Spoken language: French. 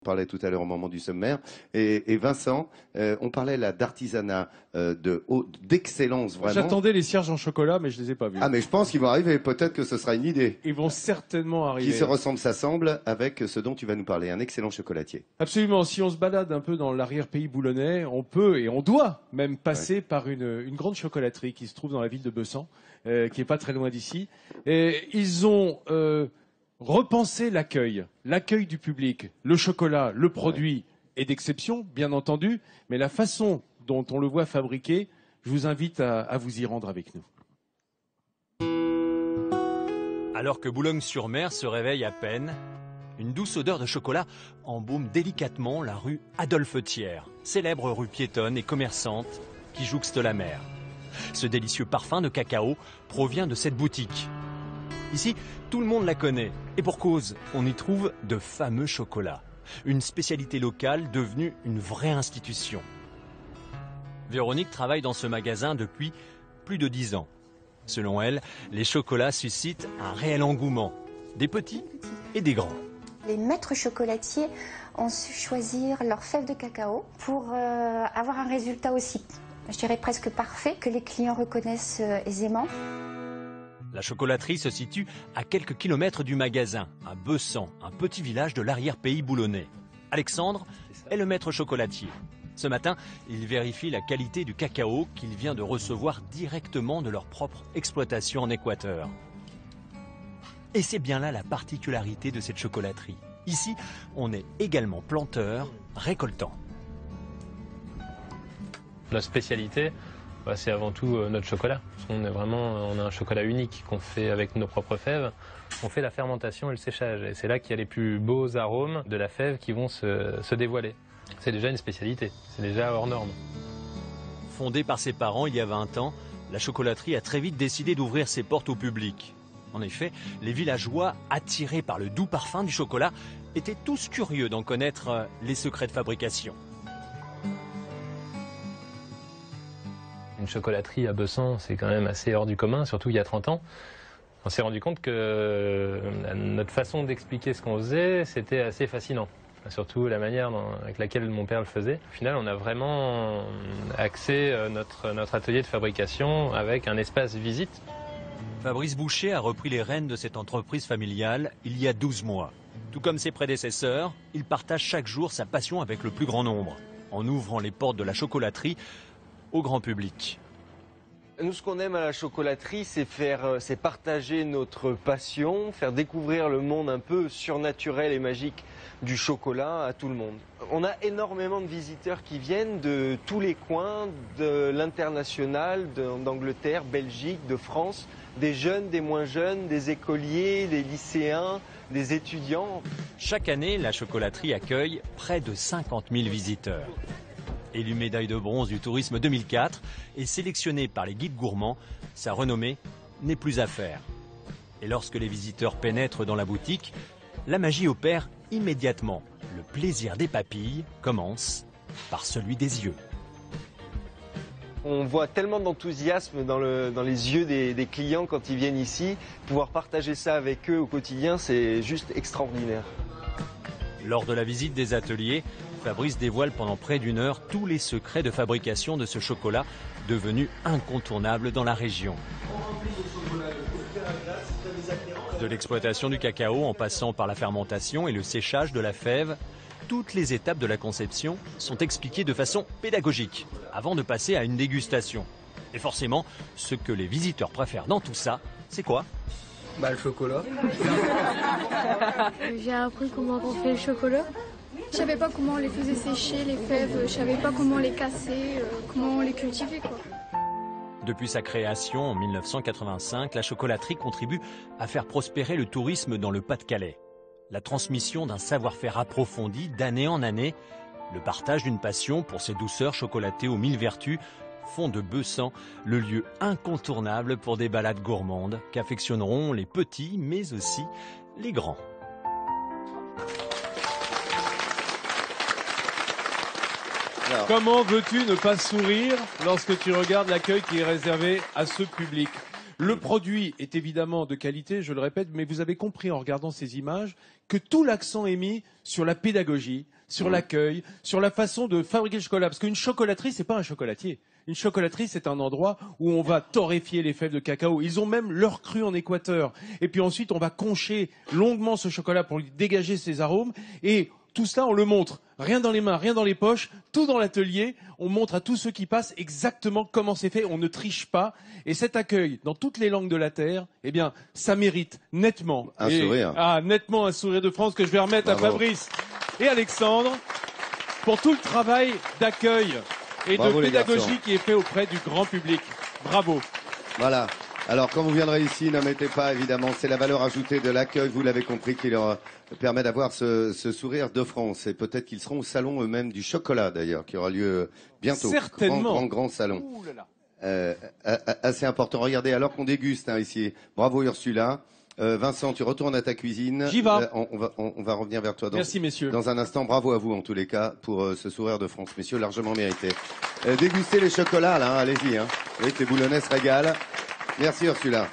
parlait tout à l'heure au moment du sommaire. Et Vincent, on parlait là d'artisanat, d'excellence vraiment. J'attendais les cierges en chocolat, mais je les ai pas vus. Ah, mais je pense qu'ils vont arriver. Peut-être que ce sera une idée. Ils vont certainement arriver. Qui se ressemble, s'assemble avec ce dont tu vas nous parler. Un excellent chocolatier. Absolument. Si on se balade un peu dans l'arrière-pays boulonnais, on peut et on doit même passer par une grande chocolaterie qui se trouve dans la ville de Bessan, qui est pas très loin d'ici. Et ils ont repensé l'accueil du public. Le chocolat, le produit est d'exception, bien entendu, mais la façon dont on le voit fabriqué, je vous invite à vous y rendre avec nous. Alors que Boulogne-sur-Mer se réveille à peine, une douce odeur de chocolat embaume délicatement la rue Adolphe Thiers, célèbre rue piétonne et commerçante qui jouxte la mer. Ce délicieux parfum de cacao provient de cette boutique. Ici, tout le monde la connaît, et pour cause, on y trouve de fameux chocolats. Une spécialité locale devenue une vraie institution. Véronique travaille dans ce magasin depuis plus de 10 ans. Selon elle, les chocolats suscitent un réel engouement, des petits et des grands. Les maîtres chocolatiers ont su choisir leur fève de cacao pour avoir un résultat aussi, je dirais presque parfait, que les clients reconnaissent aisément. La chocolaterie se situe à quelques kilomètres du magasin, à Bessan, un petit village de l'arrière-pays boulonnais. Alexandre est le maître chocolatier. Ce matin, il vérifie la qualité du cacao qu'il vient de recevoir directement de leur propre exploitation en Équateur. Et c'est bien là la particularité de cette chocolaterie. Ici, on est également planteur, récoltant. La spécialité, c'est avant tout notre chocolat. On a un chocolat unique qu'on fait avec nos propres fèves. On fait la fermentation et le séchage. Et c'est là qu'il y a les plus beaux arômes de la fève qui vont se dévoiler. C'est déjà une spécialité, c'est déjà hors norme. Fondée par ses parents il y a 20 ans, la chocolaterie a très vite décidé d'ouvrir ses portes au public. En effet, les villageois, attirés par le doux parfum du chocolat, étaient tous curieux d'en connaître les secrets de fabrication. Une chocolaterie à Bessan, c'est quand même assez hors du commun, surtout il y a 30 ans. On s'est rendu compte que notre façon d'expliquer ce qu'on faisait, c'était assez fascinant. Surtout la manière avec laquelle mon père le faisait. Au final, on a vraiment axé notre atelier de fabrication avec un espace visite. Fabrice Boucher a repris les rênes de cette entreprise familiale il y a 12 mois. Tout comme ses prédécesseurs, il partage chaque jour sa passion avec le plus grand nombre, en ouvrant les portes de la chocolaterie au grand public. Nous, ce qu'on aime à la chocolaterie, c'est partager notre passion, faire découvrir le monde un peu surnaturel et magique du chocolat à tout le monde. On a énormément de visiteurs qui viennent de tous les coins, de l'international, d'Angleterre, Belgique, de France, des jeunes, des moins jeunes, des écoliers, des lycéens, des étudiants. Chaque année, la chocolaterie accueille près de 50 000 visiteurs. Élu médaille de bronze du tourisme 2004 et sélectionné par les guides gourmands, sa renommée n'est plus à faire. Et lorsque les visiteurs pénètrent dans la boutique, la magie opère immédiatement. Le plaisir des papilles commence par celui des yeux. On voit tellement d'enthousiasme dans les yeux des clients quand ils viennent ici. Pouvoir partager ça avec eux au quotidien, c'est juste extraordinaire. Lors de la visite des ateliers, Fabrice dévoile pendant près d'1 heure tous les secrets de fabrication de ce chocolat devenu incontournable dans la région. De l'exploitation du cacao en passant par la fermentation et le séchage de la fève, toutes les étapes de la conception sont expliquées de façon pédagogique avant de passer à une dégustation. Et forcément, ce que les visiteurs préfèrent dans tout ça, c'est quoi ? Le chocolat. J'ai appris comment on fait le chocolat. Je savais pas comment on les faisait sécher, les fèves, je savais pas comment les casser, comment les cultiver, quoi. Depuis sa création en 1985, la chocolaterie contribue à faire prospérer le tourisme dans le Pas-de-Calais. La transmission d'un savoir-faire approfondi d'année en année, le partage d'une passion pour ces douceurs chocolatées aux 1000 vertus font de Bessan le lieu incontournable pour des balades gourmandes qu'affectionneront les petits mais aussi les grands. Alors. Comment veux-tu ne pas sourire lorsque tu regardes l'accueil qui est réservé à ce public ? Le produit est évidemment de qualité, je le répète, mais vous avez compris en regardant ces images que tout l'accent est mis sur la pédagogie, sur l'accueil, sur la façon de fabriquer le chocolat. Parce qu'une chocolaterie, c'est pas un chocolatier. Une chocolaterie, c'est un endroit où on va torréfier les fèves de cacao. Ils ont même leur cru en Équateur. Et puis ensuite, on va concher longuement ce chocolat pour lui dégager ses arômes. Et tout cela, on le montre. Rien dans les mains, rien dans les poches, tout dans l'atelier. On montre à tous ceux qui passent exactement comment c'est fait. On ne triche pas. Et cet accueil, dans toutes les langues de la terre, eh bien, ça mérite nettement un sourire. Nettement un sourire de France que je vais remettre Bravo. à Fabrice et Alexandre pour tout le travail d'accueil et Bravo, de les pédagogie garçons. qui est fait auprès du grand public. Bravo. Voilà. Alors, quand vous viendrez ici, n'omettez pas, évidemment, c'est la valeur ajoutée de l'accueil, vous l'avez compris, qui leur permet d'avoir ce sourire de France. Et peut-être qu'ils seront au salon eux-mêmes du chocolat, d'ailleurs, qui aura lieu bientôt. Certainement. Grand salon. Ouh là là. Assez important. Regardez, alors qu'on déguste ici. Bravo Ursula. Vincent, tu retournes à ta cuisine. J'y vais. On va revenir vers toi Merci, messieurs. dans un instant. Bravo à vous, en tous les cas, pour ce sourire de France. Messieurs, largement mérité. Dégustez les chocolats, là, allez-y. Vous voyez que les Boulonnais se régalent. Merci Ursula.